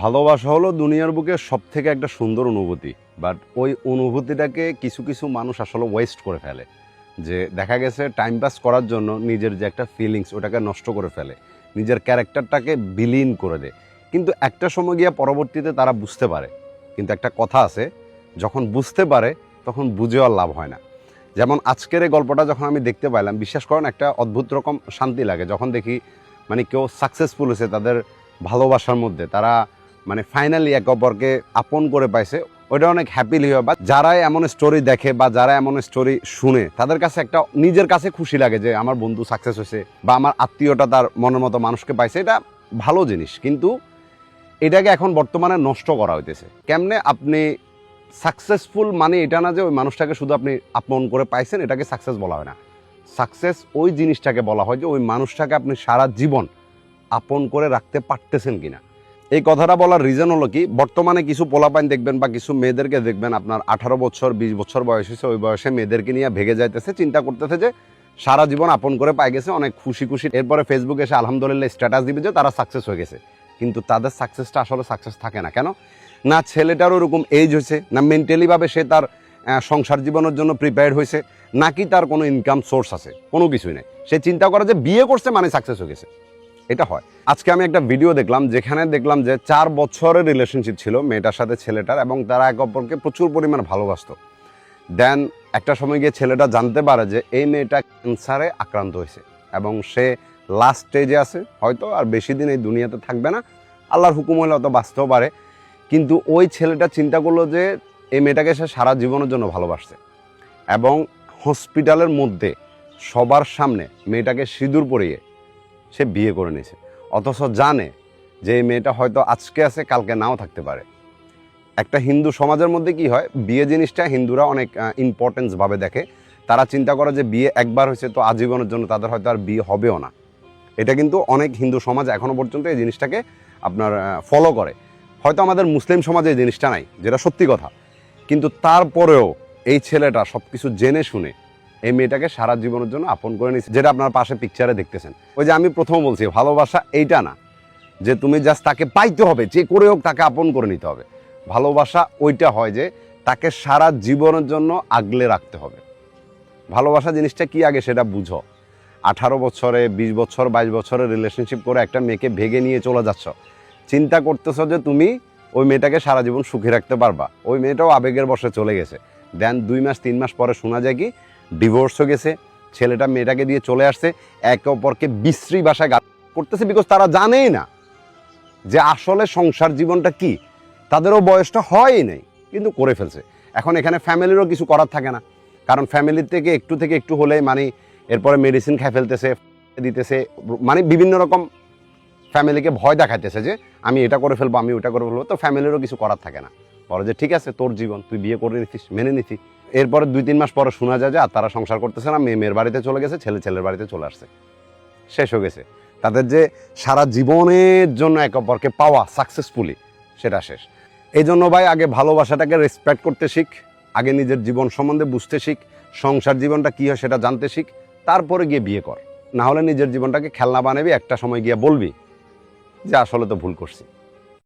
ভালোবাসা হলো দুনিয়ার বুকে সবথেকে একটা সুন্দর অনুভূতি, বাট ওই অনুভূতিটাকে কিছু কিছু মানুষ আসলে ওয়েস্ট করে ফেলে। যে দেখা গেছে টাইম পাস করার জন্য নিজের যে একটা ফিলিংস ওটাকে নষ্ট করে ফেলে, নিজের ক্যারেক্টারটাকে বিলীন করে দেয়। কিন্তু একটা সময় গিয়ে পরবর্তীতে তারা বুঝতে পারে। কিন্তু একটা কথা আছে, যখন বুঝতে পারে তখন বুঝে আর লাভ হয় না। যেমন আজকের এই গল্পটা যখন আমি দেখতে পাইলাম, বিশ্বাস করেন একটা অদ্ভুত রকম শান্তি লাগে যখন দেখি মানে কেউ সাকসেসফুল হয়েছে তাদের ভালোবাসার মধ্যে, তারা মানে ফাইনালি একে অপরকে আপন করে পাইছে। ওইটা অনেক হ্যাপিলি হয়। বা যারা এমন স্টোরি দেখে বা যারা এমন স্টোরি শুনে তাদের কাছে একটা নিজের কাছে খুশি লাগে যে আমার বন্ধু সাকসেস হয়েছে বা আমার আত্মীয়টা তার মনের মতো মানুষকে পাইছে। এটা ভালো জিনিস, কিন্তু এটাকে এখন বর্তমানে নষ্ট করা হইতেছে। কেমনে? আপনি সাকসেসফুল মানে এটা না যে ওই মানুষটাকে শুধু আপনি আপন করে পাইছেন, এটাকে সাকসেস বলা হয় না। সাকসেস ওই জিনিসটাকে বলা হয় যে ওই মানুষটাকে আপনি সারা জীবন আপন করে রাখতে পারতেছেন কিনা। এই কথাটা বলার রিজন হলো কি, বর্তমানে কিছু পোলাপাইন দেখবেন বা কিছু মেয়েদেরকে দেখবেন, আপনার 18 বছর 20 বছর বয়স হয়েছে, ওই বয়সে মেয়েদেরকে নিয়ে ভেগে যাইতেছে, চিন্তা করতেছে যে সারা জীবন আপন করে পাই গেছে, অনেক খুশি খুশি। এরপরে ফেসবুকে এসে আলহামদুলিল্লাহ স্ট্যাটাস দিবে যে তারা সাকসেস হয়ে গেছে। কিন্তু তাদের সাকসেসটা আসলে সাকসেস থাকে না। কেন? না ছেলেটার ওরকম এজ হয়েছে, না মেন্টালিভাবে সে তার সংসার জীবনের জন্য প্রিপেয়ার্ড হয়েছে, নাকি তার কোনো ইনকাম সোর্স আছে, কোনো কিছুই নেই। সে চিন্তা করে যে বিয়ে করছে মানে সাকসেস হয়ে গেছে। এটা হয়। আজকে আমি একটা ভিডিও দেখলাম, যেখানে দেখলাম যে 4 বছরের রিলেশনশিপ ছিল মেয়েটার সাথে ছেলেটার, এবং তারা একে অপরকে প্রচুর পরিমাণ ভালোবাসত। দেন একটা সময় গিয়ে ছেলেটা জানতে পারে যে এই মেয়েটা ক্যান্সারে আক্রান্ত হয়েছে এবং সে লাস্ট স্টেজে আছে, হয়তো আর বেশি দিন এই দুনিয়াতে থাকবে না। আল্লাহর হুকুম হলে হয়তো বাঁচতেও পারে। কিন্তু ওই ছেলেটা চিন্তা করলো যে এই মেয়েটাকে সে সারা জীবনের জন্য ভালোবাসছে, এবং হসপিটালের মধ্যে সবার সামনে মেয়েটাকে সিঁদুর পরিয়ে সে বিয়ে করে নিয়েছে। অথচ জানে যে এই মেয়েটা হয়তো আজকে আছে কালকে নাও থাকতে পারে। একটা হিন্দু সমাজের মধ্যে কি হয়, বিয়ে জিনিসটা হিন্দুরা অনেক ইম্পর্টেন্স ভাবে দেখে। তারা চিন্তা করে যে বিয়ে একবার হয়েছে তো আজীবনের জন্য, তাদের হয়তো আর বিয়ে হবেও না। এটা কিন্তু অনেক হিন্দু সমাজ এখনো পর্যন্ত এই জিনিসটাকে আপনার ফলো করে। হয়তো আমাদের মুসলিম সমাজে এই জিনিসটা নাই, যেটা সত্যি কথা। কিন্তু তারপরেও এই ছেলেটা সব কিছু জেনে শুনে এই মেয়েটাকে সারা জীবনের জন্য আপন করে নিয়েছে, যেটা আপনার পাশে পিকচারে দেখতেছেন। ওই যে আমি প্রথম বলছি, ভালোবাসা এইটা না যে তুমি জাস্ট তাকে পাইতে হবে, যে করে হোক তাকে আপন করে নিতে হবে। ভালোবাসা ওইটা হয় যে তাকে সারা জীবনের জন্য আগলে রাখতে হবে। ভালোবাসা জিনিসটা কি আগে সেটা বুঝো। 18 বছরে 20 বছর 22 বছরের রিলেশনশিপ করে একটা মেয়েকে ভেগে নিয়ে চলে যাচ্ছ, চিন্তা করতেছ যে তুমি ওই মেয়েটাকে সারা জীবন সুখী রাখতে পারবা। ওই মেয়েটাও আবেগের বশে চলে গেছে। দেন 2 মাস 3 মাস পরে শোনা যায় কি ডিভোর্স হয়ে গেছে, ছেলেটা মেয়েটাকে দিয়ে চলে আসছে, একে অপরকে বিশ্রী ভাষায় গালি করতেছে। বিকজ তারা জানেই না যে আসলে সংসার জীবনটা কি। তাদেরও বয়সটা হয়ই নাই, কিন্তু করে ফেলছে। এখন এখানে ফ্যামিলিরও কিছু করার থাকে না, কারণ ফ্যামিলির থেকে একটু হলেই মানে এরপরে মেডিসিন খাই ফেলতেছে, দিতেছে, মানে বিভিন্ন রকম ফ্যামিলিকে ভয় দেখাইতেছে যে আমি এটা করে ফেলবো, আমি ওটা করে ফেলবো। তো ফ্যামিলিরও কিছু করার থাকে না, বলে যে ঠিক আছে তোর জীবন, তুই বিয়ে করে নিতিস, মেনে নিতি। এরপরে 2-3 মাস পরে শোনা যায় যে আর তারা সংসার করতেছে না, মেয়ের বাড়িতে চলে গেছে, ছেলের বাড়িতে চলে আসছে, শেষ হয়ে গেছে। তাদের যে সারা জীবনের জন্য একে অপরকে পাওয়া সাকসেসফুলি, সেটা শেষ। এই জন্য ভাই আগে ভালোবাসাটাকে রেসপেক্ট করতে শিখ, আগে নিজের জীবন সম্বন্ধে বুঝতে শিখ, সংসার জীবনটা কী হয় সেটা জানতে শিখ, তারপরে গিয়ে বিয়ে কর। না হলে নিজের জীবনটাকে খেলনা বানাবি, একটা সময় গিয়ে বলবি যে আসলে তো ভুল করছি।